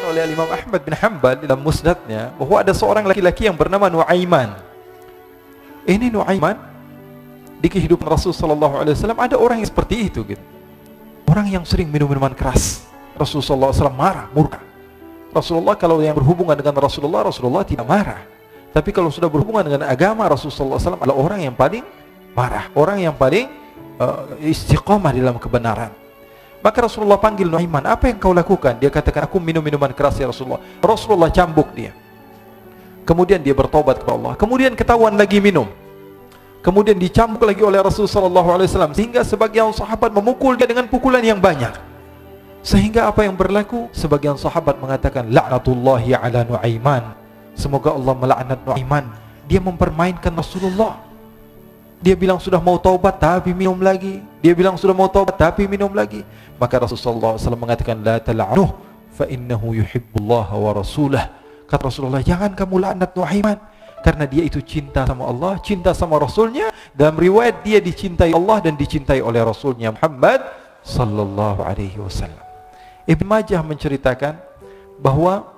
oleh Imam Ahmad bin Hanbal dalam musnadnya bahwa ada seorang laki-laki yang bernama Nuaiman. Ini Nuaiman di kehidupan Rasul sallallahu alaihi wasallam ada orang yang seperti itu gitu. Orang yang sering minum minuman keras. Rasul sallallahu alaihi wasallam marah, murka. Rasulullah kalau yang berhubungan dengan Rasulullah tidak marah. Tapi kalau sudah berhubungan dengan agama, Rasulullah sallallahu alaihi wasallam adalah orang yang paling marah, orang yang paling istiqomah dalam kebenaran. Maka Rasulullah panggil Nuaiman, apa yang kau lakukan? Dia katakan, aku minum minuman keras ya Rasulullah. Rasulullah cambuk dia. Kemudian dia bertobat kepada Allah. Kemudian ketahuan lagi minum. Kemudian dicambuk lagi oleh Rasulullah sallallahu alaihi wasallam sehingga sebagian sahabat memukul dia dengan pukulan yang banyak. Sehingga apa yang berlaku? Sebagian sahabat mengatakan, la'natullahi ala Nuaiman. Semoga Allah melaknat Nuaiman. Dia mempermainkan Rasulullah. Dia bilang sudah mau taubat tapi minum lagi. Dia bilang sudah mau taubat tapi minum lagi. Maka Rasulullah SAW mengatakan, la tal'anuh fa innahu yuhibbullah wa rasulah. Kata Rasulullah, jangan kamu laknat Nuaiman, karena dia itu cinta sama Allah, cinta sama Rasulnya. Dalam riwayat dia dicintai Allah dan dicintai oleh Rasulnya Muhammad sallallahu alaihi wasallam. Ibn Majah menceritakan bahwa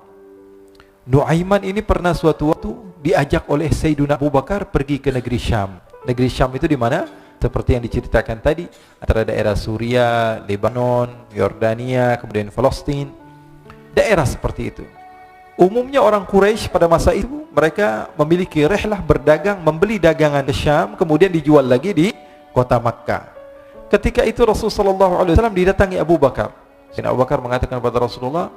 Nuaiman ini pernah suatu waktu diajak oleh Sayyidina Abu Bakar pergi ke negeri Syam. Negeri Syam itu di mana? Seperti yang diceritakan tadi, antara daerah Suriah, Lebanon, Yordania, kemudian Palestina. Daerah seperti itu. Umumnya orang Quraisy pada masa itu mereka memiliki rihlah berdagang, membeli dagangan ke Syam, kemudian dijual lagi di kota Makkah. Ketika itu Rasulullah SAW didatangi Abu Bakar. Sayyidina Abu Bakar mengatakan kepada Rasulullah,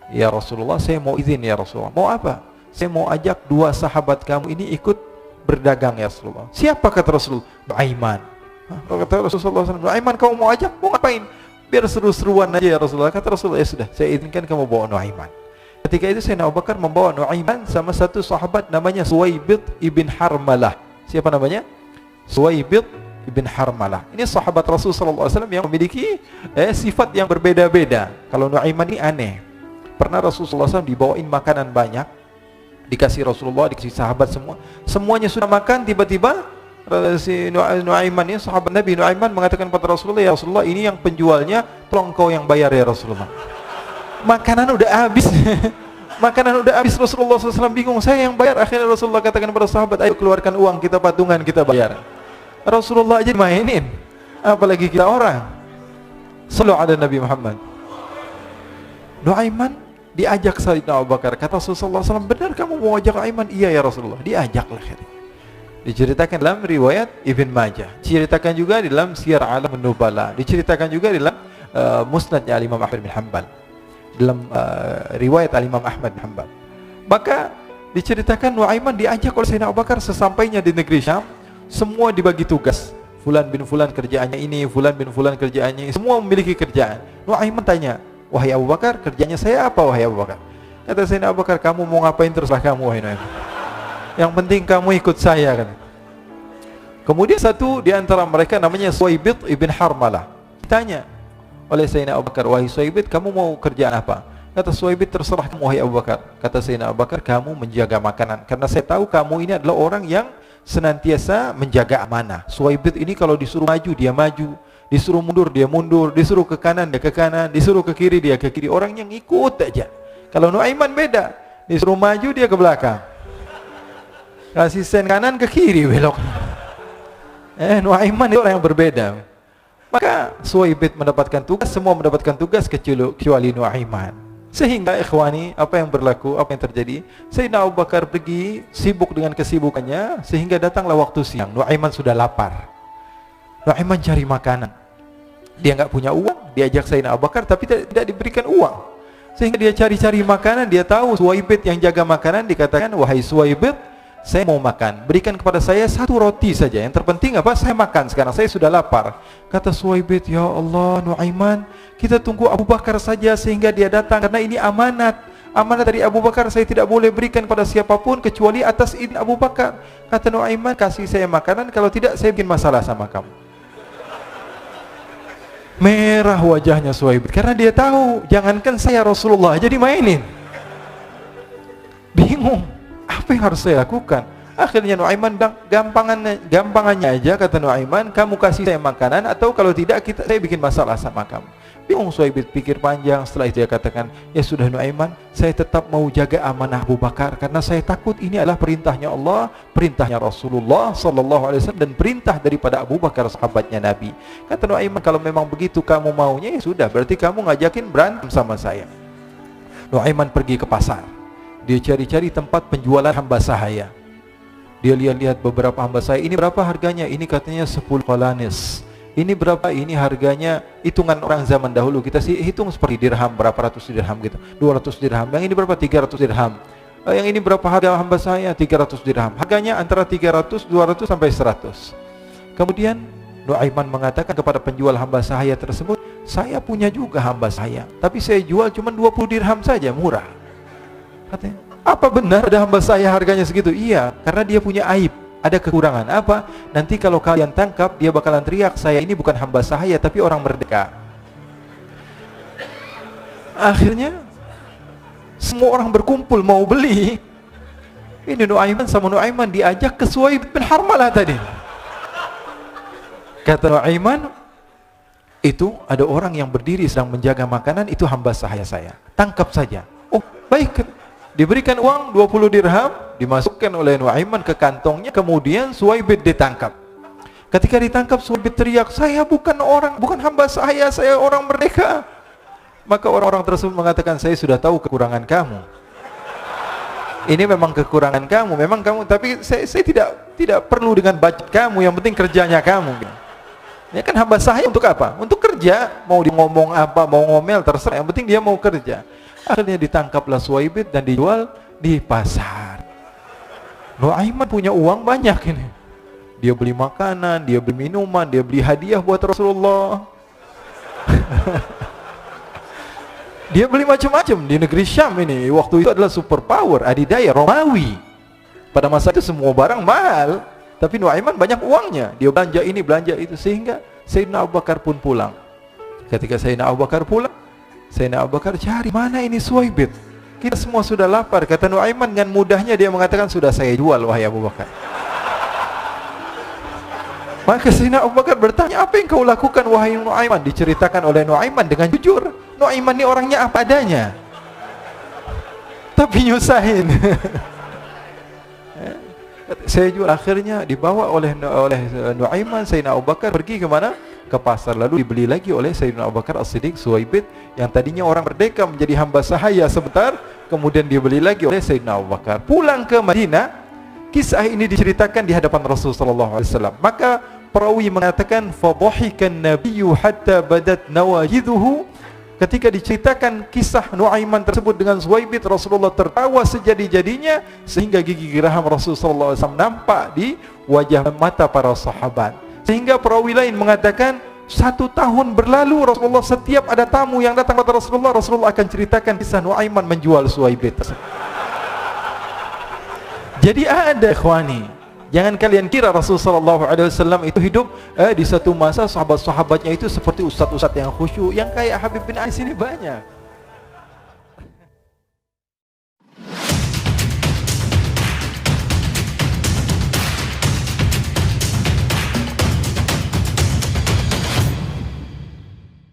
ya Rasulullah, saya mau izin ya Rasulullah. Mau apa? Saya mau ajak dua sahabat kamu ini ikut berdagang ya Rasulullah. Siapa kata Rasulullah? Nuaiman. Kata Rasulullah SAW, Nuaiman kamu mau ajak? Mau ngapain? Biar seru-seruan aja ya Rasulullah. Kata Rasulullah, ya sudah, saya izinkan kamu bawa Nuaiman. Ketika itu Sayyidina Abu Bakar membawa Nuaiman sama satu sahabat namanya Suwaibid ibn Harmalah. Siapa namanya? Suwaibid ibn Harmalah. Ini sahabat Rasulullah SAW yang memiliki sifat yang berbeda-beda. Kalau Nuaiman ini aneh. Pernah Rasulullah SAW dibawain makanan banyak, dikasih Rasulullah, dikasih sahabat semua. Semuanya sudah makan, tiba-tiba si Nuaiman ini, sahabat Nabi Nuaiman mengatakan kepada Rasulullah, ya Rasulullah, ini yang penjualnya, tolong kau yang bayar ya Rasulullah. Makanan udah habis. Makanan udah habis. Rasulullah SAW bingung, saya yang bayar. Akhirnya Rasulullah katakan kepada sahabat, ayo keluarkan uang, kita patungan, kita bayar. Rasulullah aja dimainin, apalagi kita orang. Sallu ala Nabi Muhammad. Nuaiman diajak Sayyidina Abu Bakar. Kata Rasulullah SAW, benar kamu mau ajak Nuaiman? Iya ya Rasulullah. Diajaklah. Diceritakan dalam riwayat Ibn Majah, diceritakan juga di dalam Siyar A'lam Nubala, diceritakan juga di dalam musnadnya Imam Ahmad bin Hanbal, dalam riwayat Imam Ahmad bin Hanbal. Maka diceritakan Nuaiman diajak oleh Sayyidina Abu Bakar. Sesampainya di negeri Syam, semua dibagi tugas. Fulan bin Fulan kerjaannya ini, Fulan bin Fulan kerjaannya ini, semua memiliki kerjaan. Nuaiman tanya, wahai Abu Bakar, kerjanya saya apa wahai Abu Bakar? Kata Sayyidina Abu Bakar, kamu mau ngapain terserah kamu wahai Nuaiman. Yang penting kamu ikut saya kan. Kemudian satu di antara mereka namanya Suwaibid ibn Harmalah. Ditanya oleh Sayyidina Abu Bakar, wahai Suwaibid, kamu mau kerjaan apa? Kata Suwaibid, terserah kamu wahai Abu Bakar. Kata Sayyidina Abu Bakar, kamu menjaga makanan, karena saya tahu kamu ini adalah orang yang senantiasa menjaga amanah. Suwaibid ini kalau disuruh maju dia maju, disuruh mundur dia mundur, disuruh ke kanan dia ke kanan, disuruh ke kiri dia ke kiri. Orang yang ikut aja. Kalau Nuaiman beda, disuruh maju dia ke belakang, kasih sen kanan ke kiri belok. Nuaiman itu orang yang berbeda. Maka Suwaibid mendapatkan tugas, semua mendapatkan tugas kecuali Nuaiman. Sehingga ikhwani, apa yang berlaku, apa yang terjadi? Sayyidina Abu Bakar pergi sibuk dengan kesibukannya, sehingga datanglah waktu siang. Nuaiman sudah lapar. Nuaiman cari makanan. Dia nggak punya uang, diajak Sayyidina Abu Bakar tapi tidak diberikan uang. Sehingga dia cari-cari makanan, dia tahu Suwaibid yang jaga makanan, dikatakan, wahai Suwaibid, saya mau makan, berikan kepada saya satu roti saja. Yang terpenting apa? Saya makan sekarang, saya sudah lapar. Kata Suwaibid, ya Allah Nuaiman, kita tunggu Abu Bakar saja sehingga dia datang, karena ini amanat. Amanat dari Abu Bakar, saya tidak boleh berikan pada siapapun kecuali atas izin Abu Bakar. Kata Nuaiman, kasih saya makanan, kalau tidak saya bikin masalah sama kamu. Merah wajahnya Suwaibid, karena dia tahu, jangankan saya, Rasulullah jadi mainin. Bingung, apa yang harus saya lakukan? Akhirnya Nuaiman bilang, gampangannya aja, kata Nuaiman, kamu kasih saya makanan, atau kalau tidak saya bikin masalah sama kamu. Bingung Suhaibit, pikir panjang. Setelah itu dia katakan, ya sudah Nuaiman, saya tetap mau jaga amanah Abu Bakar karena saya takut ini adalah perintahnya Allah, perintahnya Rasulullah sallallahu alaihi wasallam, dan perintah daripada Abu Bakar sahabatnya Nabi. Kata Nuaiman, kalau memang begitu kamu maunya, ya sudah, berarti kamu ngajakin berantem sama saya. Nuaiman pergi ke pasar. Dia cari-cari tempat penjualan hamba sahaya. Dia lihat-lihat beberapa hamba sahaya. Ini berapa harganya? Ini katanya 10 qalanis. Ini berapa? Ini harganya, hitungan orang zaman dahulu kita sih hitung seperti dirham, berapa ratus dirham gitu, 200 dirham. Yang ini berapa? 300 dirham. Yang ini berapa harga hamba saya? 300 dirham. Harganya antara 300, 200 sampai 100. Kemudian Nuaiman mengatakan kepada penjual hamba sahaya tersebut, saya punya juga hamba saya, tapi saya jual cuma 20 dirham saja, murah. Katanya, apa benar ada hamba saya harganya segitu? Iya, karena dia punya aib. Ada kekurangan apa? Nanti kalau kalian tangkap, dia bakalan teriak, saya ini bukan hamba sahaya tapi orang merdeka. Akhirnya semua orang berkumpul mau beli. Ini Nuaiman sama Nuaiman diajak ke Suhaib bin Harmalah tadi. Kata Nuaiman, itu ada orang yang berdiri sedang menjaga makanan, itu hamba sahaya saya, tangkap saja. Oh baik. Diberikan uang 20 dirham, dimasukkan oleh Nuaiman ke kantongnya, kemudian Suhaibit ditangkap. Ketika ditangkap, Suhaibit teriak, saya bukan hamba saya orang merdeka. Maka orang-orang tersebut mengatakan, saya sudah tahu kekurangan kamu. Ini memang kekurangan kamu, memang kamu, tapi saya tidak perlu dengan budget kamu, yang penting kerjanya kamu. Ya kan hamba sahaya untuk apa? Untuk kerja, mau dia ngomong apa, mau ngomel terserah, yang penting dia mau kerja. Akhirnya ditangkaplah Suhaibit dan dijual di pasar. Nuaiman punya uang banyak ini. Dia beli makanan, dia beli minuman, dia beli hadiah buat Rasulullah. Dia beli macam-macam di negeri Syam ini. Waktu itu adalah superpower, adidaya Romawi. Pada masa itu semua barang mahal, tapi Nuaiman banyak uangnya. Dia belanja ini, belanja itu, sehingga Sayyidina Abu Bakar pun pulang. Ketika Sayyidina Abu Bakar pulang, Sayyidina Abu Bakar cari, mana ini Suhaibit? Kita semua sudah lapar. Kata Nuaiman dengan mudahnya dia mengatakan, sudah saya jual wahai Abu Bakar. Maka Sayyidina Abu Bakar bertanya, apa yang kau lakukan wahai Nuaiman? Diceritakan oleh Nuaiman dengan jujur. Nuaiman ini orangnya apa adanya, tapi nyusahin. Saya jual. Akhirnya dibawa oleh Nuaiman, Sayyidina Abu Bakar pergi ke mana? Ke pasar, lalu dibeli lagi oleh Sayyidina Abu Bakar As-Siddiq. Suhaibit yang tadinya orang merdeka menjadi hamba sahaya sebentar, kemudian dibeli lagi oleh Sayyidina Abu Bakar. Pulang ke Madinah, kisah ini diceritakan di hadapan Rasulullah sallallahu alaihi wasallam. Maka perawi mengatakan, fadhahikan nabiyyu hatta badat nawajiduhu. Ketika diceritakan kisah Nuaiman tersebut dengan Suhaibit, Rasulullah tertawa sejadi-jadinya sehingga gigi geraham Rasulullah sallallahu alaihi wasallam nampak di wajah mata para sahabat. Sehingga perawi lain mengatakan, 1 tahun berlalu Rasulullah, setiap ada tamu yang datang kepada Rasulullah, Rasulullah akan ceritakan kisah Nuaiman menjual Suhaibit. Jadi ada ikhwani, jangan kalian kira Rasulullah SAW itu hidup di satu masa sahabat-sahabatnya itu seperti ustadz-ustadz yang khusyuk, yang kayak Habib bin Ais ini banyak.